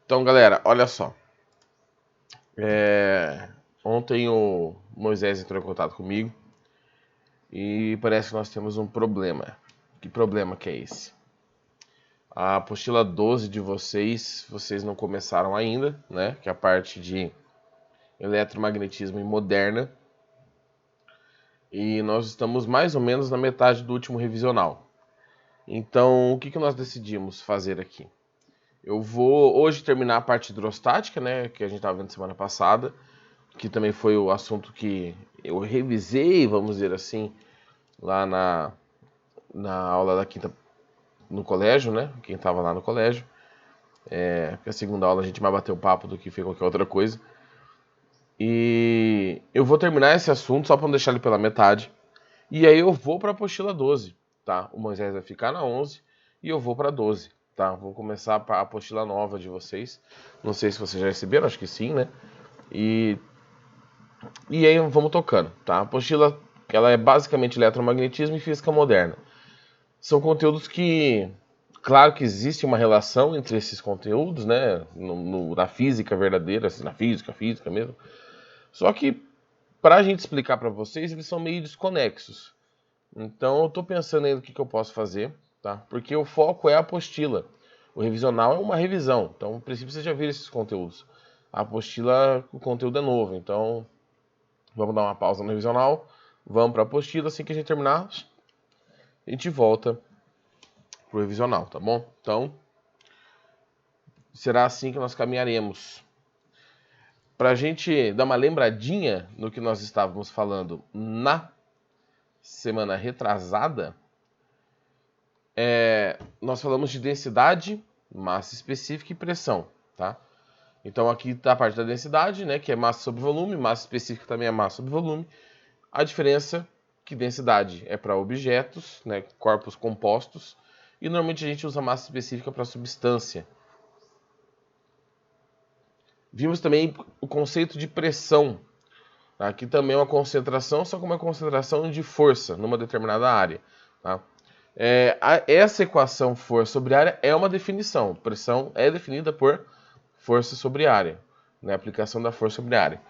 Então, galera, olha só. Ontem o Moisés entrou em contato comigo e parece que nós temos um problema. Que problema que é esse? A apostila 12 de vocês não começaram ainda, né? Que é a parte de eletromagnetismo e moderna. E nós estamos mais ou menos na metade do último revisional. Então, o que nós decidimos fazer aqui? Eu vou hoje terminar a parte hidrostática, né? Que a gente estava vendo semana passada. Que também foi o assunto que eu revisei, vamos dizer assim, lá na aula da quinta no colégio, né? Quem estava lá no colégio. Porque a segunda aula a gente mais bateu papo do que foi qualquer outra coisa. E eu vou terminar esse assunto só para não deixar ele pela metade. E aí eu vou para a apostila 12, tá? O Moisés vai ficar na 11 e eu vou para 12, tá? Vou começar a apostila nova de vocês. Não sei se vocês já receberam, acho que sim, né? E aí vamos tocando, tá? A apostila, ela é basicamente eletromagnetismo e física moderna. São conteúdos que, claro que existe uma relação entre esses conteúdos, né? Na física verdadeira, assim, na física mesmo. Só que, para a gente explicar para vocês, eles são meio desconexos. Então, eu estou pensando aí no que eu posso fazer, tá? Porque o foco é a apostila. O revisional é uma revisão. Então, no princípio, vocês já viram esses conteúdos. A apostila, o conteúdo é novo. Então, vamos dar uma pausa no revisional. Vamos para a apostila. Assim que a gente terminar, a gente volta pro revisional, tá bom? Então, será assim que nós caminharemos. Para a gente dar uma lembradinha no que nós estávamos falando na semana retrasada, nós falamos de densidade, massa específica e pressão, tá? Então aqui está a parte da densidade, né, que é massa sobre volume, massa específica também é massa sobre volume. A diferença é que densidade é para objetos, né, corpos compostos, e normalmente a gente usa massa específica para substância. Vimos também o conceito de pressão. Aqui também é uma concentração, só que uma concentração de força numa determinada área. Tá? Essa equação força sobre área é uma definição. Pressão é definida por força sobre área, né? Aplicação da força sobre área.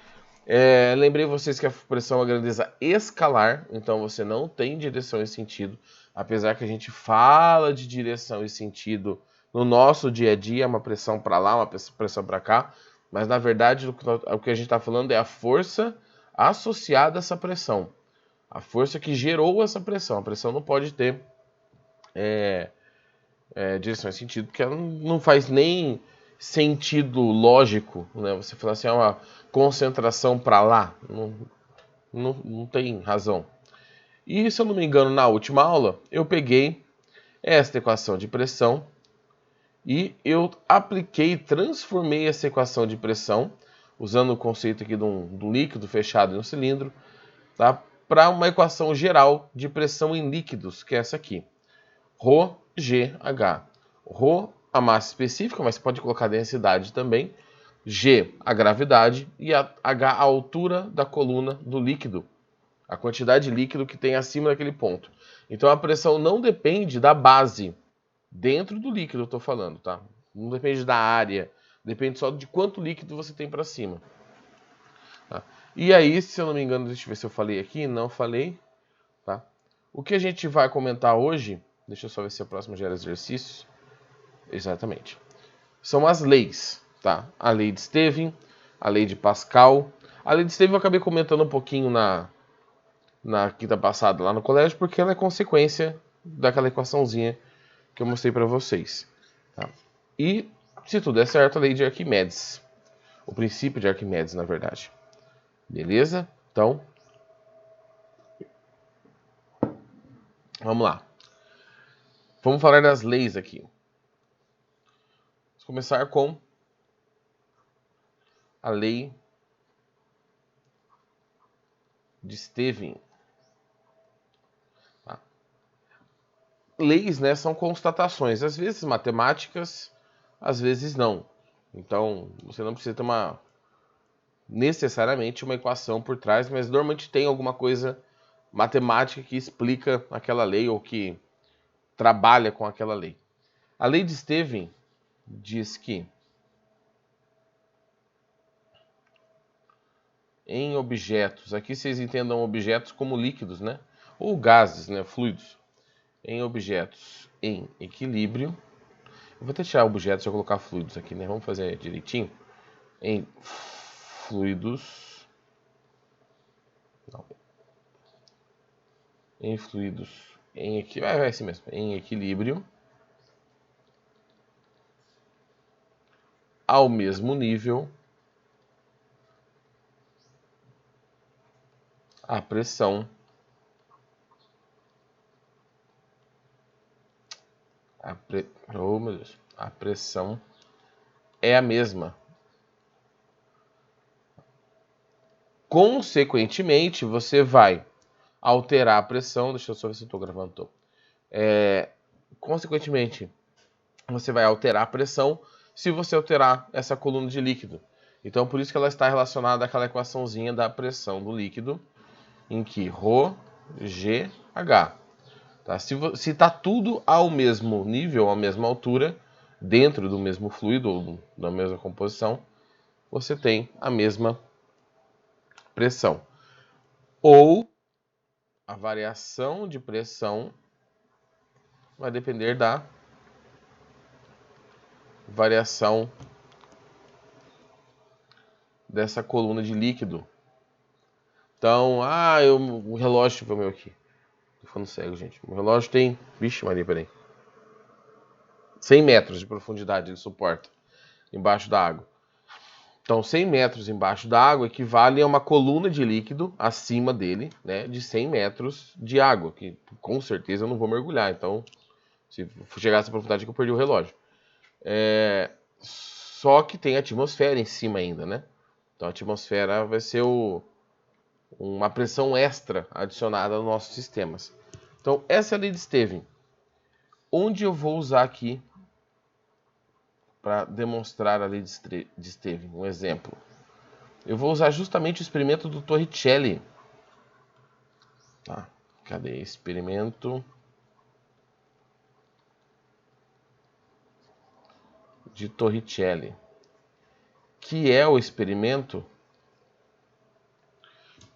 Lembrei vocês que a pressão é uma grandeza escalar, então você não tem direção e sentido. Apesar que a gente fala de direção e sentido no nosso dia a dia, uma pressão para lá, uma pressão para cá, mas na verdade o que a gente está falando é a força associada a essa pressão. A força que gerou essa pressão. A pressão não pode ter direção e sentido, porque ela não faz nem sentido lógico, né? Você falar assim, uma concentração para lá, não tem razão. E se eu não me engano, na última aula, eu peguei esta equação de pressão e eu apliquei, transformei essa equação de pressão, usando o conceito aqui do líquido fechado em um cilindro, tá? Para uma equação geral de pressão em líquidos, que é essa aqui. ρGH. Rho, a massa específica, mas você pode colocar a densidade também. G, a gravidade. E a H, a altura da coluna do líquido. A quantidade de líquido que tem acima daquele ponto. Então a pressão não depende da base. Dentro do líquido eu estou falando, tá? Não depende da área. Depende só de quanto líquido você tem para cima. Tá? E aí, se eu não me engano, deixa eu ver se eu falei aqui. Não falei. Tá? O que a gente vai comentar hoje... Deixa eu só ver se a próxima gera exercícios. Exatamente. São as leis, tá? A lei de Stevin, a lei de Pascal. A lei de Stevin eu acabei comentando um pouquinho na quinta passada lá no colégio, porque ela é consequência daquela equaçãozinha que eu mostrei para vocês. Tá? E, se tudo der certo, a lei de Arquimedes. O princípio de Arquimedes, na verdade. Beleza? Então, vamos lá. Vamos falar das leis aqui. Vamos começar com a lei de Stevin. Tá? Leis, né, são constatações, às vezes matemáticas, às vezes não. Então, você não precisa ter necessariamente uma equação por trás, mas normalmente tem alguma coisa matemática que explica aquela lei ou que trabalha com aquela lei. A lei de Stevin diz que em objetos, aqui vocês entendam objetos como líquidos, né? Ou gases, né? Fluidos. Em objetos em equilíbrio. Eu vou até tirar objetos e colocar fluidos aqui, né? Vamos fazer direitinho. Em fluidos. Não. Em fluidos. Em equilíbrio. É assim mesmo. Em equilíbrio. Ao mesmo nível. A pressão. Oh, meu Deus. A pressão é a mesma. Consequentemente, você vai alterar a pressão. Deixa eu só ver se eu estou gravando. Consequentemente, você vai alterar a pressão se você alterar essa coluna de líquido. Então, por isso que ela está relacionada àquela equaçãozinha da pressão do líquido, em que ρ, G, H. Tá? Se está tudo ao mesmo nível, à mesma altura, dentro do mesmo fluido ou da mesma composição, você tem a mesma pressão. Ou a variação de pressão vai depender da variação dessa coluna de líquido. Então, o relógio, deixa eu ver o meu aqui. Tô ficando cego, gente. O relógio tem, vixe Maria, peraí, 100 metros de profundidade ele suporta embaixo da água. Então, 100 metros embaixo da água equivale a uma coluna de líquido acima dele, né, de 100 metros de água, que com certeza eu não vou mergulhar. Então, se chegar a essa profundidade que eu perdi o relógio. Só que tem atmosfera em cima ainda, né? Então, a atmosfera vai ser uma pressão extra adicionada aos nossos sistemas. Então, essa é a lei de Stevin. Onde eu vou usar aqui para demonstrar a lei de Stevin? Um exemplo. Eu vou usar justamente o experimento do Torricelli. Tá? Cadê? Experimento de Torricelli. Que é o experimento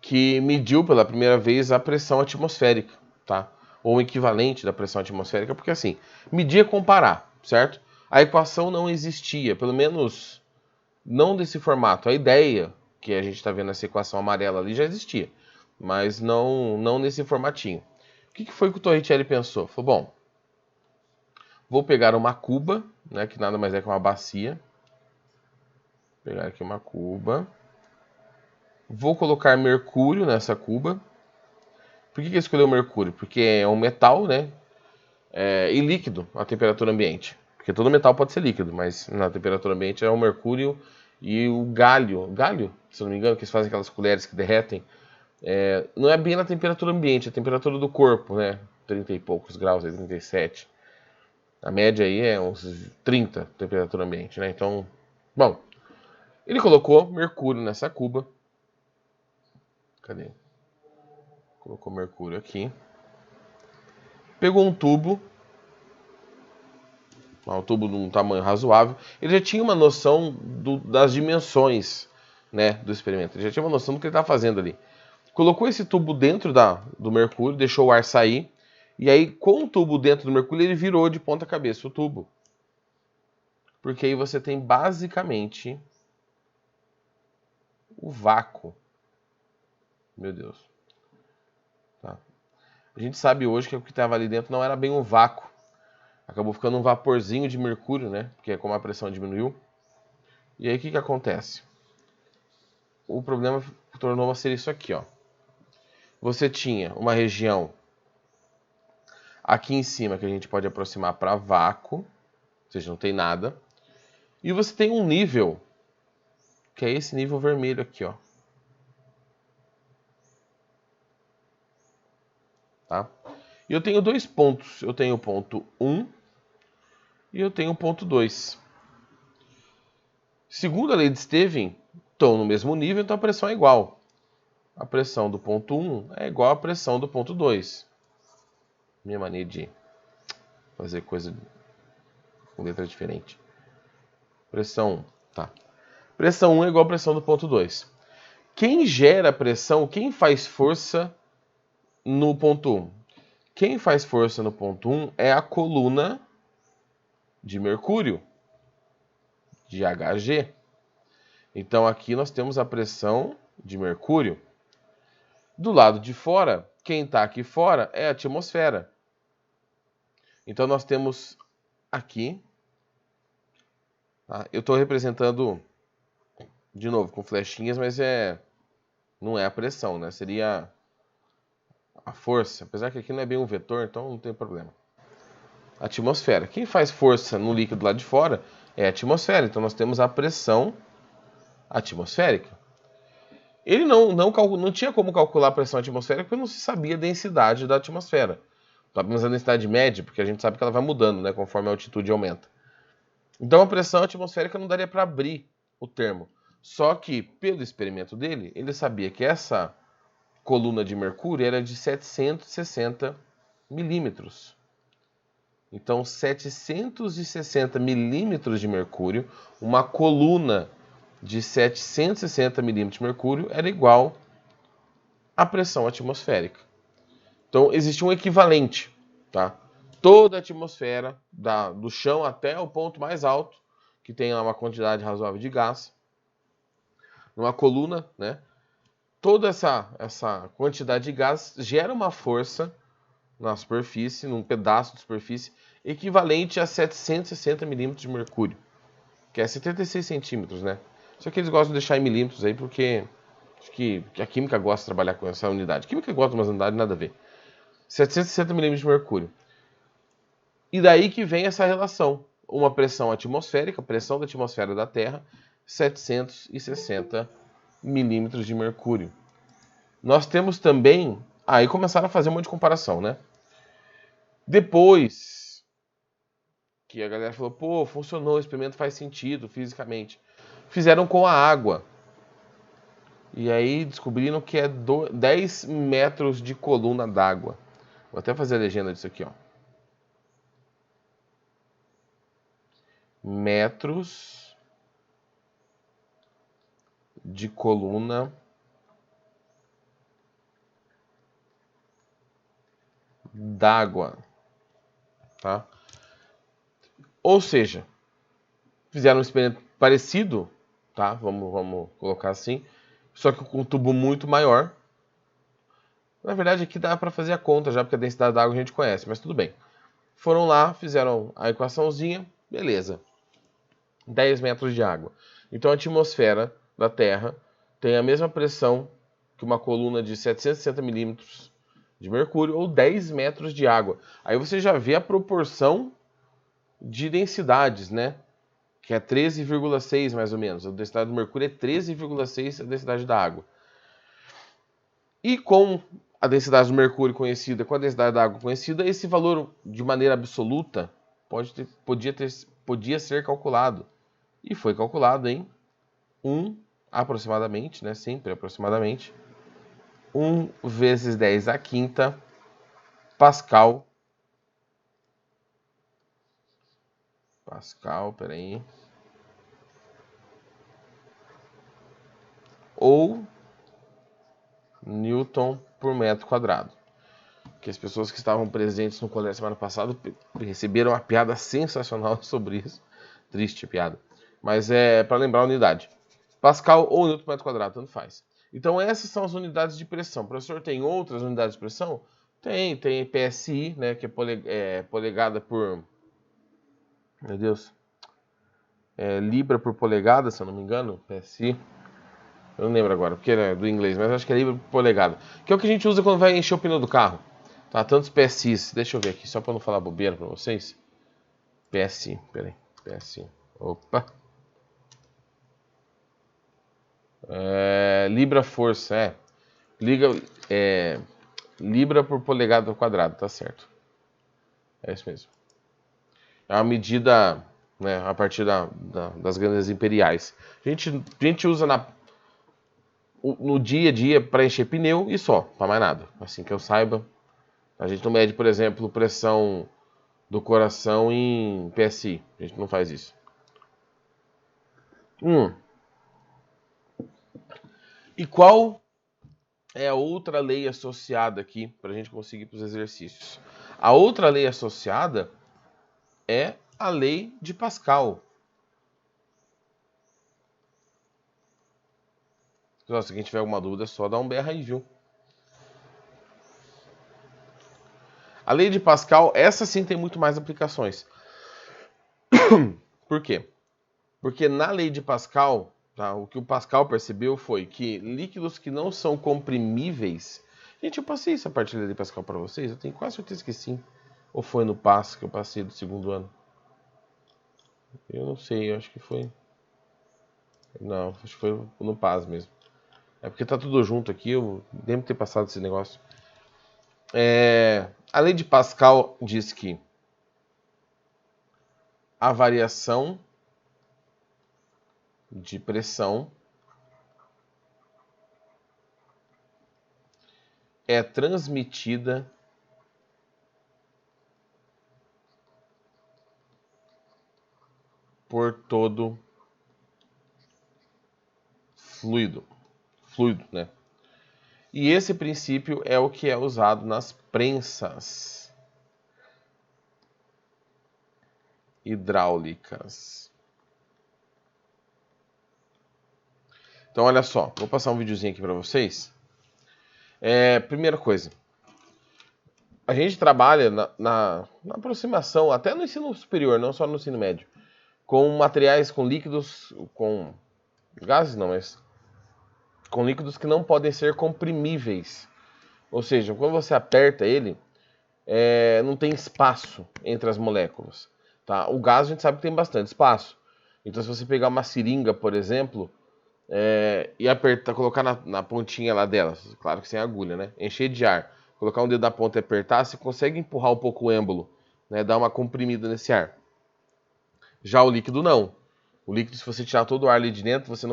que mediu pela primeira vez a pressão atmosférica, tá? Ou o equivalente da pressão atmosférica, porque assim, medir é comparar, certo? A equação não existia, pelo menos não desse formato. A ideia que a gente está vendo nessa equação amarela ali já existia, mas não nesse formatinho. O que foi que o Torricelli pensou? Falou, bom, vou pegar uma cuba, né, que nada mais é que uma bacia. Vou pegar aqui uma cuba. Vou colocar mercúrio nessa cuba. Por que ele escolheu mercúrio? Porque é um metal, né? E líquido à temperatura ambiente. Porque todo metal pode ser líquido, mas na temperatura ambiente é o mercúrio e o galho. Galho, se não me engano, que eles fazem aquelas colheres que derretem. Não é bem na temperatura ambiente, é a temperatura do corpo, né? 30 e poucos graus, 37. A média aí é uns 30 temperatura ambiente, né? Então, bom, ele colocou mercúrio nessa cuba. Cadê? Colocou mercúrio aqui. Pegou um tubo tubo de um tamanho razoável. Ele já tinha uma noção das dimensões, né, do experimento. Ele já tinha uma noção do que ele estava fazendo ali. Colocou esse tubo dentro do mercúrio, deixou o ar sair. E aí, com o tubo dentro do mercúrio, ele virou de ponta cabeça o tubo. Porque aí você tem basicamente o vácuo. Meu Deus. Tá. A gente sabe hoje que o que estava ali dentro não era bem um vácuo. Acabou ficando um vaporzinho de mercúrio, né? Porque é como a pressão diminuiu. E aí o que acontece? O problema tornou a ser isso aqui, ó. Você tinha uma região aqui em cima que a gente pode aproximar para vácuo, ou seja, não tem nada. E você tem um nível, que é esse nível vermelho aqui, ó. Tá? E eu tenho dois pontos. Eu tenho o ponto 1 e eu tenho o ponto 2. Segundo a lei de Stevin, estão no mesmo nível, então a pressão é igual. A pressão do ponto 1 é igual à pressão do ponto 2. Minha mania de fazer coisa com letra diferente. Pressão 1, tá. Pressão 1 é igual à pressão do ponto 2. Quem gera pressão, quem faz força no ponto 1? Quem faz força no ponto 1 é a coluna de mercúrio, de Hg. Então aqui nós temos a pressão de mercúrio. Do lado de fora, quem está aqui fora é a atmosfera. Então nós temos aqui, tá? Eu estou representando de novo com flechinhas, mas não é a pressão, né? Seria a força. Apesar que aqui não é bem um vetor, então não tem problema. A atmosfera. Quem faz força no líquido lá de fora é a atmosfera. Então nós temos a pressão atmosférica. Ele não tinha como calcular a pressão atmosférica porque não se sabia a densidade da atmosfera. Sabemos a densidade média, porque a gente sabe que ela vai mudando, né, conforme a altitude aumenta. Então a pressão atmosférica não daria para abrir o termo. Só que, pelo experimento dele, ele sabia que essa coluna de mercúrio era de 760 milímetros. Então, 760 milímetros de mercúrio, uma coluna de 760 milímetros de mercúrio era igual à pressão atmosférica. Então, existe um equivalente, tá? Toda a atmosfera, do chão até o ponto mais alto, que tem uma quantidade razoável de gás, numa coluna, né? Toda essa quantidade de gás gera uma força na superfície, num pedaço de superfície, equivalente a 760 milímetros de mercúrio, que é 76 centímetros, né? Só que eles gostam de deixar em milímetros aí, porque acho que a química gosta de trabalhar com essa unidade. A química gosta de umas unidades, nada a ver. 760 milímetros de mercúrio. E daí que vem essa relação. Uma pressão atmosférica, pressão da atmosfera da Terra, 760 milímetros de mercúrio. Nós temos também... Aí começaram a fazer um monte de comparação, né? Depois que a galera falou, pô, funcionou, o experimento faz sentido fisicamente. Fizeram com a água. E aí descobriram que é 10 metros de coluna d'água. Vou até fazer a legenda disso aqui, ó. Metros de coluna d'água, tá? Ou seja, fizeram um experimento parecido, tá? Vamos colocar assim, só que com um tubo muito maior. Na verdade, aqui dá para fazer a conta já, porque a densidade da água a gente conhece, mas tudo bem. Foram lá, fizeram a equaçãozinha, beleza. 10 metros de água. Então a atmosfera da Terra tem a mesma pressão que uma coluna de 760 milímetros de mercúrio ou 10 metros de água. Aí você já vê a proporção de densidades, né? Que é 13,6 mais ou menos. A densidade do mercúrio é 13,6 a densidade da água. E com a densidade do mercúrio conhecida, com a densidade da água conhecida, esse valor de maneira absoluta podia ser calculado. E foi calculado em aproximadamente, né? Sempre aproximadamente, 1 vezes 10 à quinta Pascal. Peraí. Ou Newton por metro quadrado. Que as pessoas que estavam presentes no colégio semana passada receberam uma piada sensacional sobre isso. Triste a piada. Mas é para lembrar a unidade. Pascal ou Newton por metro quadrado, tanto faz. Então essas são as unidades de pressão. O professor tem outras unidades de pressão? Tem PSI, né, que é polegada por... Meu Deus. Libra por polegada, se eu não me engano. PSI. Eu não lembro agora, porque é do inglês, mas acho que é libra por polegada. Que é o que a gente usa quando vai encher o pneu do carro. Tá, tantos PSIs. Deixa eu ver aqui, só para não falar bobeira para vocês. PSI, peraí. PSI. Opa. Libra força, Libra por polegada ao quadrado, tá certo. É isso mesmo. É uma medida, né, a partir das grandezas imperiais. A gente usa no dia a dia para encher pneu e só, para mais nada. Assim que eu saiba. A gente não mede, por exemplo, pressão do coração em PSI. A gente não faz isso. E qual é a outra lei associada aqui para a gente conseguir para os exercícios? A outra lei associada é a lei de Pascal. Então, se quem tiver alguma dúvida, é só dar um berra aí, viu? A lei de Pascal, essa sim tem muito mais aplicações. Por quê? Porque na lei de Pascal, tá, o que o Pascal percebeu foi que líquidos que não são comprimíveis... Gente, eu passei essa parte da lei de Pascal para vocês? Eu tenho quase certeza que sim. Ou foi no PAS que eu passei do segundo ano? Eu não sei, eu acho que foi... Não, acho que foi no PAS mesmo. É porque tá tudo junto aqui, eu lembro de ter passado esse negócio. A lei de Pascal diz que a variação de pressão é transmitida por todo fluido, né? E esse princípio é o que é usado nas prensas hidráulicas. Então, olha só, vou passar um videozinho aqui para vocês. Primeira coisa, a gente trabalha na aproximação, até no ensino superior, não só no ensino médio, com materiais, com líquidos, com gases não, mas com líquidos que não podem ser comprimíveis. Ou seja, quando você aperta ele, não tem espaço entre as moléculas. Tá? O gás a gente sabe que tem bastante espaço. Então, se você pegar uma seringa, por exemplo, e apertar, colocar na pontinha lá dela, claro que sem agulha, né? Encher de ar, colocar um dedo na ponta e apertar, você consegue empurrar um pouco o êmbolo, né? Dar uma comprimida nesse ar. Já o líquido não. O líquido, se você tirar todo o ar ali de dentro, você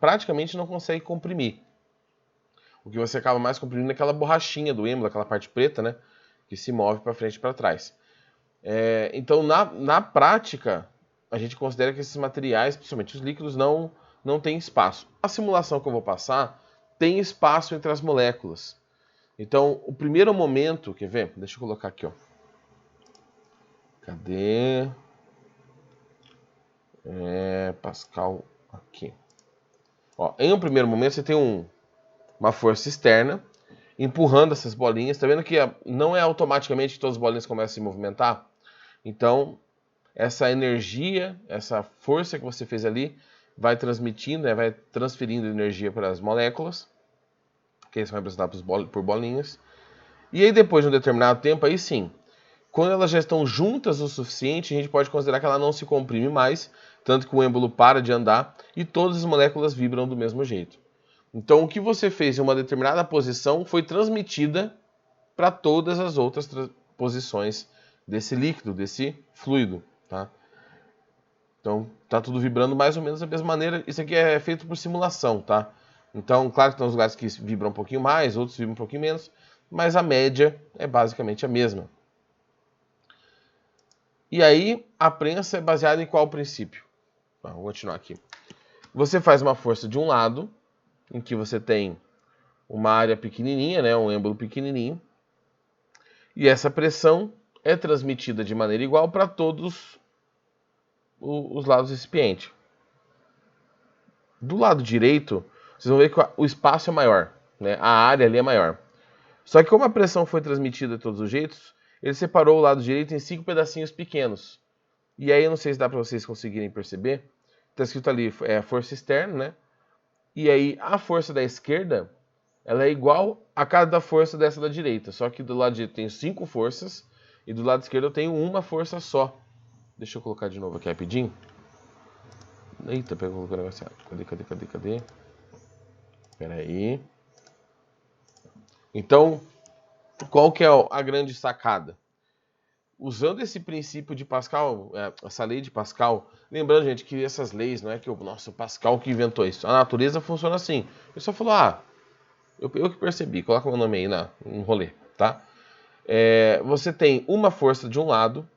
praticamente não consegue comprimir. O que você acaba mais comprimindo é aquela borrachinha do êmbolo, aquela parte preta, né? Que se move para frente e para trás. Então, na prática, a gente considera que esses materiais, principalmente os líquidos, não têm espaço. A simulação que eu vou passar tem espaço entre as moléculas. Então, o primeiro momento, quer ver? Deixa eu colocar aqui, ó. Cadê? Pascal aqui. Ó, em um primeiro momento, você tem uma força externa empurrando essas bolinhas. Tá vendo que não é automaticamente que todas as bolinhas começam a se movimentar? Então, essa energia, essa força que você fez ali, vai transmitindo, vai transferindo energia para as moléculas, que são representadas por bolinhas. E aí, depois de um determinado tempo, aí sim, quando elas já estão juntas o suficiente, a gente pode considerar que ela não se comprime mais, tanto que o êmbolo para de andar e todas as moléculas vibram do mesmo jeito. Então, o que você fez em uma determinada posição foi transmitida para todas as outras posições desse líquido, desse fluido, tá? Então, tá tudo vibrando mais ou menos da mesma maneira. Isso aqui é feito por simulação, tá? Então, claro que tem uns lugares que vibram um pouquinho mais, outros vibram um pouquinho menos, mas a média é basicamente a mesma. E aí, a prensa é baseada em qual princípio? Vou continuar aqui. Você faz uma força de um lado, em que você tem uma área pequenininha, né, um êmbolo pequenininho, e essa pressão é transmitida de maneira igual para todos os lados do recipiente. Do lado direito, vocês vão ver que o espaço é maior, né? A área ali é maior. Só que como a pressão foi transmitida de todos os jeitos, ele separou o lado direito em 5 pedacinhos pequenos. E aí, eu não sei se dá para vocês conseguirem perceber, está escrito ali, a força externa, né? E aí, a força da esquerda, ela é igual a cada força dessa da direita. Só que do lado direito eu tenho 5 forças, e do lado esquerdo eu tenho uma força só. Deixa eu colocar de novo aqui rapidinho. Eita, pegou o negócio. Cadê? Pera aí. Então, qual que é a grande sacada? Usando esse princípio de Pascal, essa lei de Pascal, lembrando, gente, que essas leis, não é que o Pascal que inventou isso. A natureza funciona assim. Ele só falou, eu que percebi, coloca meu nome aí no rolê, tá? Você tem uma força de um lado,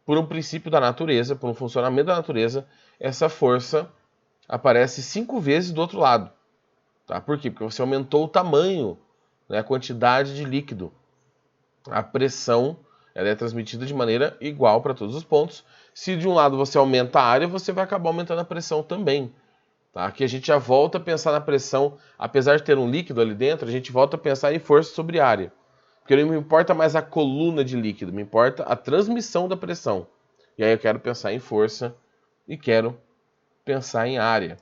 por um princípio da natureza, por um funcionamento da natureza, essa força aparece 5 vezes do outro lado. Tá? Por quê? Porque você aumentou o tamanho, né, a quantidade de líquido. A pressão ela é transmitida de maneira igual para todos os pontos. Se de um lado você aumenta a área, você vai acabar aumentando a pressão também. Tá? Aqui a gente já volta a pensar na pressão, apesar de ter um líquido ali dentro, a gente volta a pensar em força sobre área. Porque não me importa mais a coluna de líquido, me importa a transmissão da pressão. E aí eu quero pensar em força e quero pensar em área.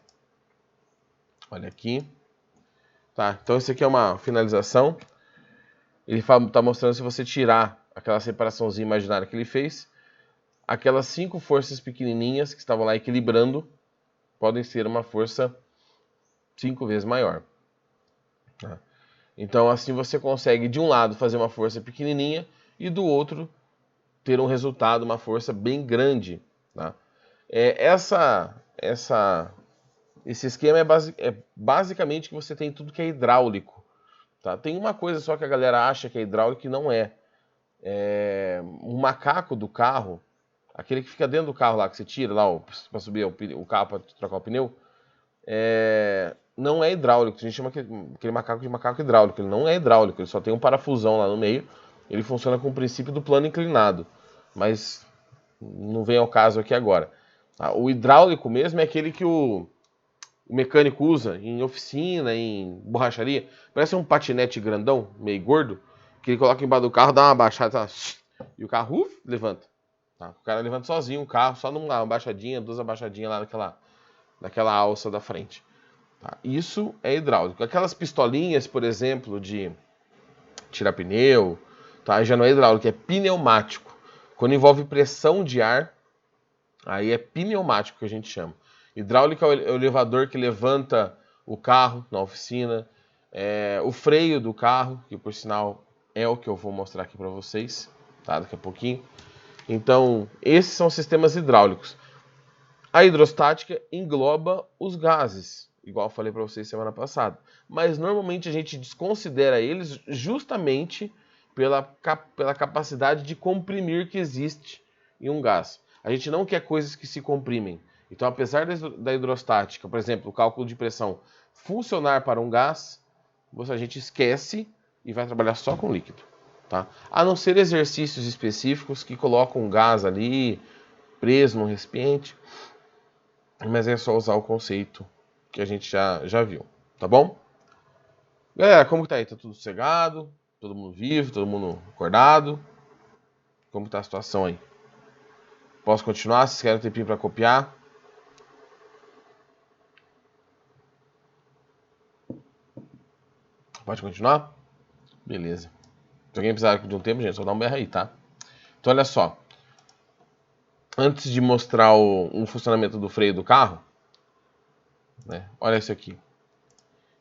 Olha aqui. Tá, então isso aqui é uma finalização. Ele está mostrando se você tirar aquela separaçãozinha imaginária que ele fez, aquelas 5 forças pequenininhas que estavam lá equilibrando podem ser uma força 5 vezes maior. Tá? Então assim você consegue de um lado fazer uma força pequenininha e do outro ter um resultado, uma força bem grande. Tá? Esse esquema é basicamente que você tem tudo que é hidráulico. Tá? Tem uma coisa só que a galera acha que é hidráulico e não é. Um macaco do carro, aquele que fica dentro do carro lá, que você tira lá para subir o carro para trocar o pneu, não é hidráulico. A gente chama aquele macaco de macaco hidráulico. Ele não é hidráulico, ele só tem um parafusão lá no meio. Ele funciona com o princípio do plano inclinado. Mas não vem ao caso aqui agora. Tá? O hidráulico mesmo é aquele que o mecânico usa em oficina, em borracharia. Parece um patinete grandão, meio gordo, que ele coloca embaixo do carro, dá uma baixada, tá? E o carro levanta. Tá? O cara levanta sozinho o carro, só numa abaixadinha, 2 abaixadinhas lá naquela alça da frente. Tá? Isso é hidráulico. Aquelas pistolinhas, por exemplo, de tirar pneu, tá? Já não é hidráulico, é pneumático. Quando envolve pressão de ar, aí é pneumático que a gente chama. Hidráulica é o elevador que levanta o carro na oficina, o freio do carro, que por sinal é o que eu vou mostrar aqui para vocês, tá? Daqui a pouquinho. Então, esses são sistemas hidráulicos. A hidrostática engloba os gases, igual eu falei para vocês semana passada. Mas normalmente a gente desconsidera eles justamente pela capacidade de comprimir que existe em um gás. A gente não quer coisas que se comprimem. Então, apesar da hidrostática, por exemplo, o cálculo de pressão, funcionar para um gás, a gente esquece e vai trabalhar só com líquido. Tá? A não ser exercícios específicos que colocam um gás ali preso num recipiente, mas é só usar o conceito que a gente já viu, tá bom? Galera, como que tá aí? Tá tudo sossegado? Todo mundo vivo? Todo mundo acordado? Como tá a situação aí? Posso continuar? Vocês querem um tempinho para copiar? Pode continuar? Beleza. Se alguém precisar de um tempo, gente, só dá um berro aí, tá? Então, olha só. Antes de mostrar um funcionamento do freio do carro, né? Olha isso aqui.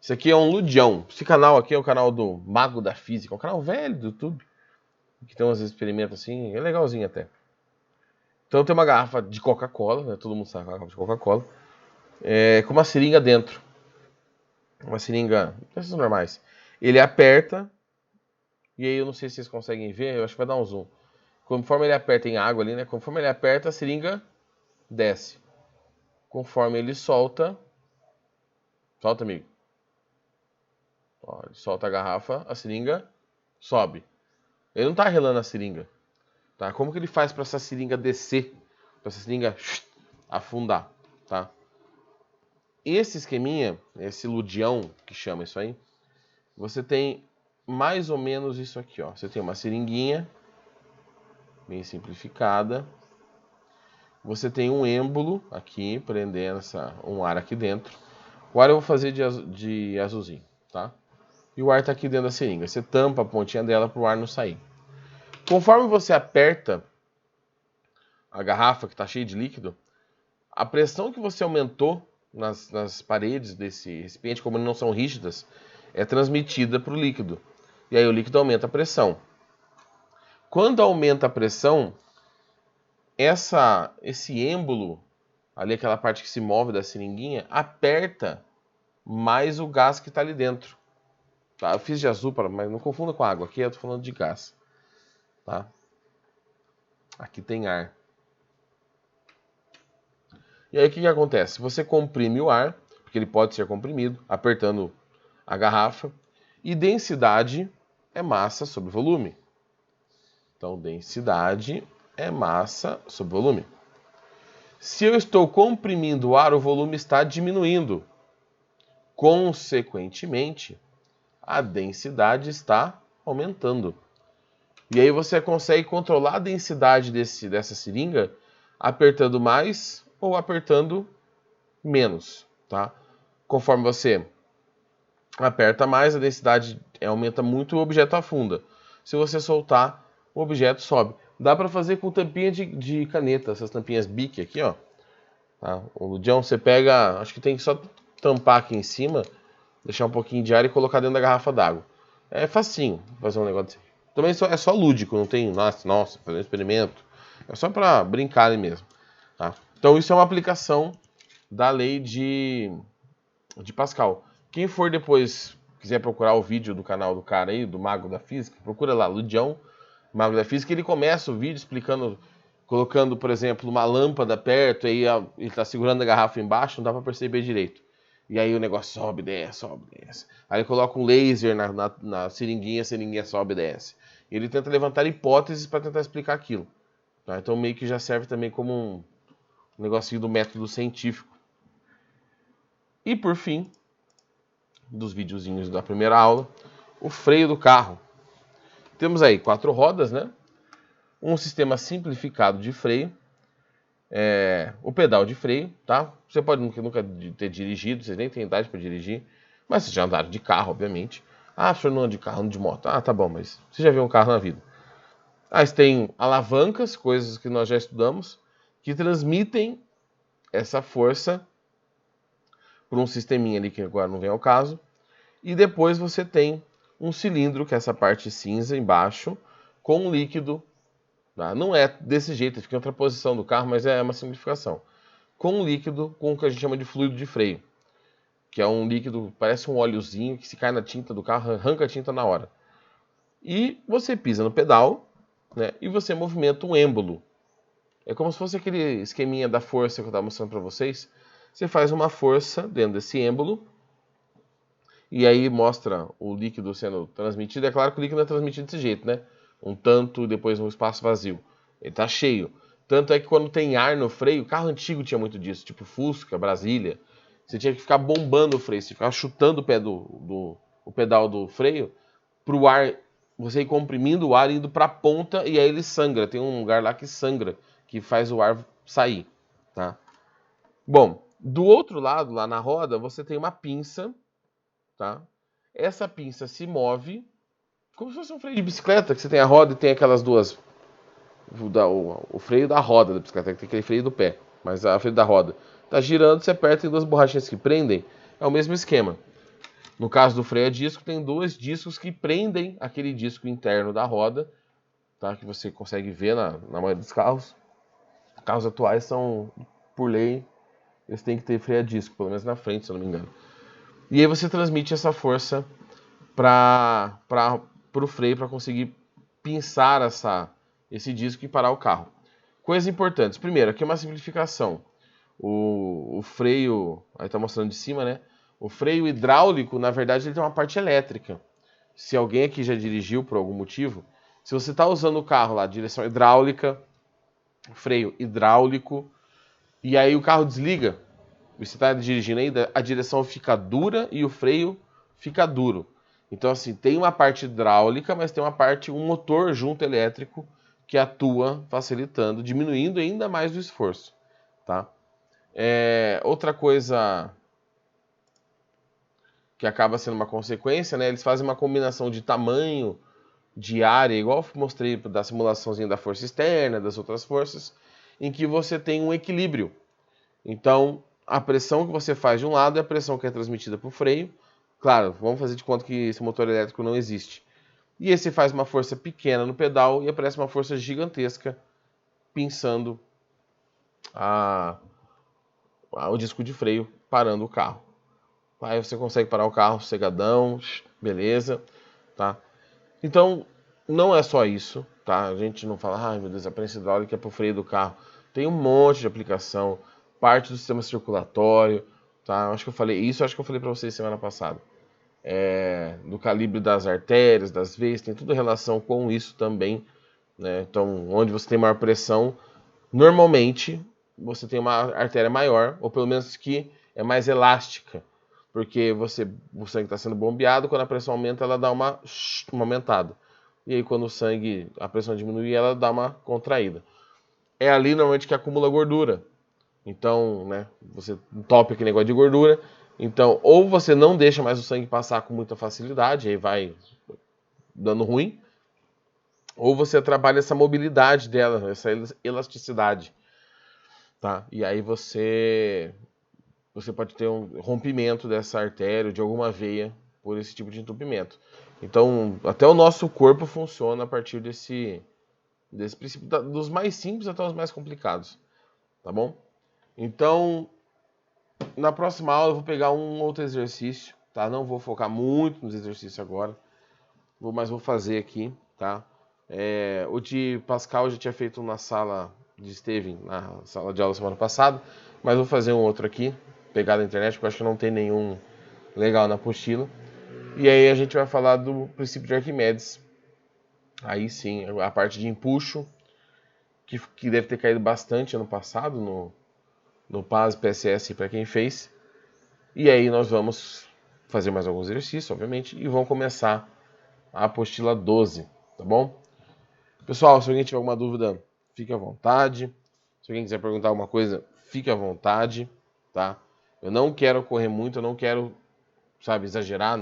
Isso aqui é um ludião. Esse canal aqui é o canal do Mago da Física. É um canal velho do YouTube. Que tem uns experimentos assim. É legalzinho até. Então tem uma garrafa de Coca-Cola, né? Todo mundo sabe a garrafa de Coca-Cola. Com uma seringa dentro. Uma seringa dessas normais. Ele aperta. E aí eu não sei se vocês conseguem ver. Eu acho que vai dar um zoom. Conforme ele aperta em água ali, né? Conforme ele aperta, a seringa desce. Conforme ele solta. Solta, amigo. Ó, ele solta a garrafa, a seringa sobe. Ele não tá relando a seringa. Tá? Como que ele faz para essa seringa descer? Para essa seringa afundar, tá? Esse esqueminha, esse ludião que chama isso aí, você tem mais ou menos isso aqui, ó. Você tem uma seringuinha bem simplificada. Você tem um êmbolo aqui prendendo um ar aqui dentro. O ar eu vou fazer de azulzinho, tá? E o ar tá aqui dentro da seringa. Você tampa a pontinha dela para o ar não sair. Conforme você aperta a garrafa que está cheia de líquido, a pressão que você aumentou nas paredes desse recipiente, como não são rígidas, é transmitida para o líquido. E aí o líquido aumenta a pressão. Quando aumenta a pressão, esse êmbolo, ali aquela parte que se move da seringuinha, aperta mais o gás que está ali dentro. Tá? Eu fiz de azul, mas não confunda com água. Aqui eu estou falando de gás. Tá? Aqui tem ar. E aí o que acontece? Você comprime o ar, porque ele pode ser comprimido, apertando a garrafa. E densidade é massa sobre volume. Então, densidade é massa sobre volume. Se eu estou comprimindo o ar, o volume está diminuindo. Consequentemente, a densidade está aumentando. E aí você consegue controlar a densidade dessa seringa apertando mais ou apertando menos, tá? Conforme você aperta mais, a densidade aumenta muito e o objeto afunda. Se você soltar, o objeto sobe. Dá para fazer com tampinha de caneta, essas tampinhas Bic aqui, ó. Tá? O Ludião, você pega, acho que tem que só tampar aqui em cima, deixar um pouquinho de ar e colocar dentro da garrafa d'água. É facinho fazer um negócio assim. Também é só lúdico, não tem, nossa, fazer um experimento. É só para brincar ali mesmo. Tá? Então isso é uma aplicação da lei de Pascal. Quem for depois, quiser procurar o vídeo do canal do cara aí, do Mago da Física, procura lá, Ludião, Mago da Física, ele começa o vídeo explicando, colocando, por exemplo, uma lâmpada perto, aí ele está segurando a garrafa embaixo, não dá para perceber direito. E aí o negócio sobe, desce, sobe, desce. Aí ele coloca um laser na seringuinha, a seringuinha sobe e desce. E ele tenta levantar hipóteses para tentar explicar aquilo. Tá? Então meio que já serve também como um negocinho do método científico. E por fim, dos videozinhos da primeira aula, o freio do carro. Temos aí 4 rodas, né? Um sistema simplificado de freio, o pedal de freio, tá? Você pode nunca ter dirigido, vocês nem têm idade para dirigir, mas vocês já andaram de carro, obviamente. Ah, o senhor não anda de carro, anda de moto. Ah, tá bom, mas você já viu um carro na vida. Aí tem alavancas, coisas que nós já estudamos, que transmitem essa força por um sisteminha ali que agora não vem ao caso. E depois você tem um cilindro, que é essa parte cinza embaixo, com um líquido. Tá? Não é desse jeito, fica em outra posição do carro, mas é uma simplificação. Com um líquido com o que a gente chama de fluido de freio, que é um líquido, parece um óleozinho, que se cai na tinta do carro, arranca a tinta na hora. E você pisa no pedal, né, e você movimenta um êmbolo. É como se fosse aquele esqueminha da força que eu estava mostrando para vocês. Você faz uma força dentro desse êmbolo, e aí mostra o líquido sendo transmitido. É claro que o líquido não é transmitido desse jeito, né? Um tanto, depois um espaço vazio. Ele tá cheio. Tanto é que quando tem ar no freio, carro antigo tinha muito disso, tipo Fusca, Brasília. Você tinha que ficar bombando o freio, você ficava chutando o pé o pedal do freio pro ar, você ir comprimindo o ar, indo pra ponta e aí ele sangra. Tem um lugar lá que sangra, que faz o ar sair, tá? Bom, do outro lado, lá na roda, você tem uma pinça, tá? Essa pinça se move como se fosse um freio de bicicleta, que você tem a roda e tem aquelas duas. O freio da roda da bicicleta, que tem aquele freio do pé, mas a freio da roda. Tá girando, você aperta em duas borrachinhas que prendem, é o mesmo esquema. No caso do freio a disco, tem 2 discos que prendem aquele disco interno da roda, tá? Que você consegue ver na maioria dos carros. Carros atuais são, por lei, eles têm que ter freio a disco, pelo menos na frente, se eu não me engano. E aí você transmite essa força para o freio para conseguir pinçar esse disco e parar o carro. Coisas importantes. Primeiro, aqui é uma simplificação. O freio, aí está mostrando de cima, né? O freio hidráulico, na verdade, ele tem uma parte elétrica. Se alguém aqui já dirigiu por algum motivo, se você está usando o carro lá, direção hidráulica, freio hidráulico, e aí o carro desliga, você está dirigindo ainda, a direção fica dura e o freio fica duro. Então, assim, tem uma parte hidráulica, mas tem um motor junto elétrico que atua facilitando, diminuindo ainda mais o esforço, tá? Outra coisa que acaba sendo uma consequência, né? Eles fazem uma combinação de tamanho, de área, igual eu mostrei da simulaçãozinha da força externa, das outras forças, em que você tem um equilíbrio. Então, a pressão que você faz de um lado é a pressão que é transmitida para o freio. Claro, vamos fazer de conta que esse motor elétrico não existe. E esse faz uma força pequena no pedal e aparece uma força gigantesca pinçando o disco de freio, parando o carro. Aí você consegue parar o carro sossegadão, beleza, tá? Então, não é só isso, tá? A gente não fala, ai meu Deus, a prensa hidráulica é para o freio do carro. Tem um monte de aplicação, parte do sistema circulatório, tá? Acho que eu falei para vocês semana passada. do calibre das artérias, das veias, tem tudo relação com isso também, né? Então, onde você tem maior pressão, normalmente você tem uma artéria maior, ou pelo menos que é mais elástica, porque o sangue está sendo bombeado, quando a pressão aumenta, ela dá uma aumentada. E aí, quando a pressão diminui, ela dá uma contraída. É ali normalmente que acumula gordura. Então, né, você entope aquele negócio de gordura. Então, ou você não deixa mais o sangue passar com muita facilidade, aí vai dando ruim, ou você trabalha essa mobilidade dela, essa elasticidade, tá? E aí você pode ter um rompimento dessa artéria, de alguma veia, por esse tipo de entupimento. Então, até o nosso corpo funciona a partir desse princípio, dos mais simples até os mais complicados, tá bom? Então, na próxima aula eu vou pegar um outro exercício, tá? Não vou focar muito nos exercícios agora, mas vou fazer aqui, tá? O de Pascal eu já tinha feito na sala de Steven, na sala de aula semana passada, mas vou fazer um outro aqui, pegar da internet, porque eu acho que não tem nenhum legal na apostila. E aí a gente vai falar do princípio de Arquimedes. Aí sim, a parte de empuxo, que deve ter caído bastante ano passado no PAS, PSS para quem fez. E aí nós vamos fazer mais alguns exercícios, obviamente, e vamos começar a apostila 12, tá bom? Pessoal, se alguém tiver alguma dúvida, fique à vontade. Se alguém quiser perguntar alguma coisa, fique à vontade, tá? Eu não quero correr muito, eu não quero, sabe, exagerar,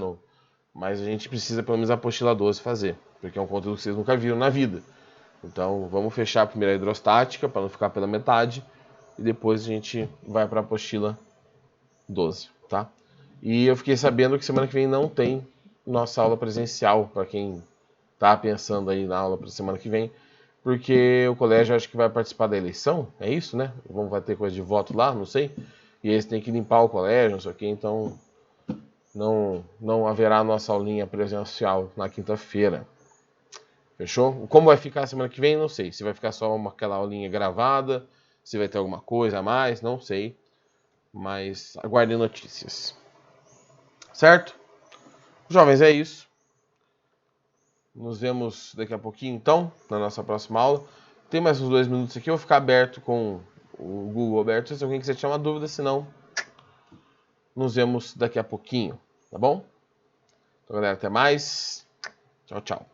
mas a gente precisa pelo menos a apostila 12 fazer, porque é um conteúdo que vocês nunca viram na vida. Então vamos fechar a primeira hidrostática para não ficar pela metade e depois a gente vai para a apostila 12, tá? E eu fiquei sabendo que semana que vem não tem nossa aula presencial, para quem tá pensando aí na aula para semana que vem, porque o colégio acho que vai participar da eleição, é isso, né? Vai ter coisa de voto lá, não sei. E eles têm que limpar o colégio, não sei o que, então não haverá nossa aulinha presencial na quinta-feira. Fechou? Como vai ficar semana que vem, não sei. Se vai ficar só aquela aulinha gravada, se vai ter alguma coisa a mais, não sei. Mas aguardem notícias. Certo? Jovens, é isso. Nos vemos daqui a pouquinho, então, na nossa próxima aula. Tem mais uns 2 minutos aqui, eu vou ficar aberto com o Google aberto, se alguém quiser tirar uma dúvida, senão nos vemos daqui a pouquinho, tá bom? Então, galera, até mais. Tchau, tchau.